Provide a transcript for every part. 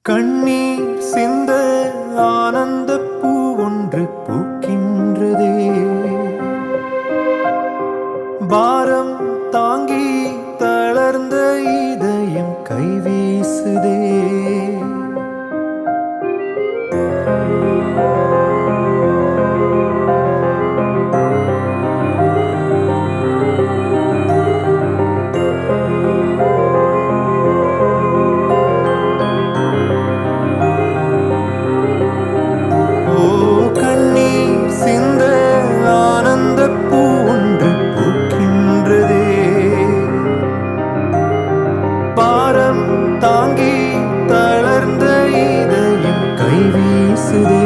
கண்ணீர் சிந்த ஆனந்த பூ ஒன்று பூக்கின்றதே. பாரம் தாங்கி தளர்ந்த இதயம் கைவீசுதே. தாங்கி தளர்ந்த இதயம் கைவீசுதே.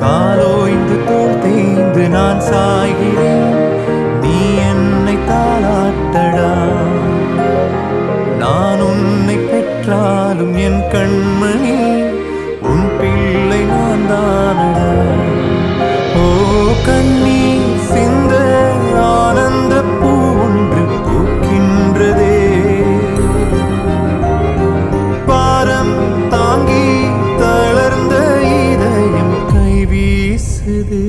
காலோய்ந்து தோல் தேய்ந்து நான் சாய்கிறேன், நீ என்னை தாளாட்டடா. நான் உன்னை பெற்றாலும் என் கண்மணி உன் பிள்ளை நான் தானடா. ஓ கண்ணீர் சிந்த ஆனந்த பூ ஒன்று பூக்கின்றதே. பாரம் தாங்கி தளர்ந்த இதயம் கைவீசுதே.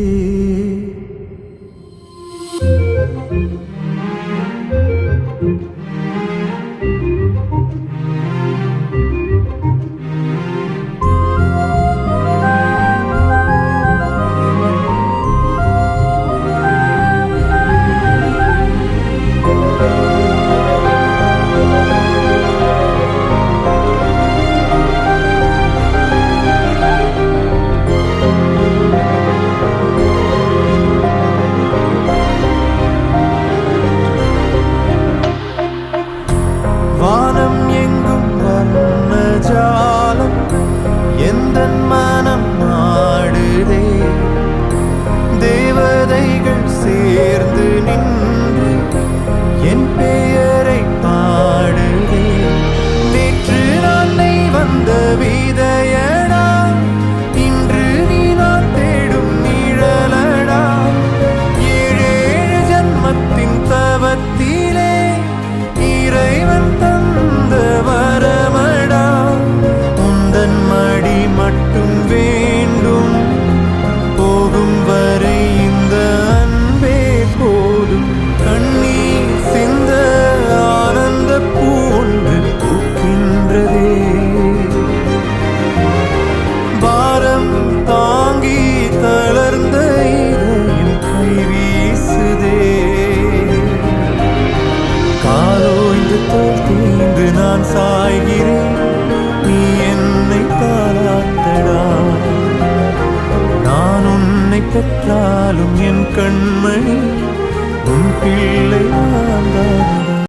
வானம் எங்கும் வண்ண ஜாலம் எந்தன் மனம் ஆடுதே. தேவதைகள் சேர்ந்து நின்று என் பெயரை பாடுதே. நேற்று நாளை வந்த விதையடா, இன்று நீ நான் தேடும் நிழலடா. ஏழேழு ஜன்மத்தின் தவத்திலே இறைவன் தந்த வரமடா. உந்தன் மடி மட்டும் வேண்டும், போகும் வரை இந்த அன்பே போதும். கண்ணீர் சிந்த ஆனந்த பூ ஒன்று பூக்கின்றதே. பாரம் தாங்கி தளர்ந்த இதயம் கைவீசுதே. காலோய்ந்து தோல் தீந்து நான் சாய்கிறேன், நீ என்னை தாளாட்டடா. நான் உன்னை பெற்றாலும் என் கண்மணி உன் பிள்ளை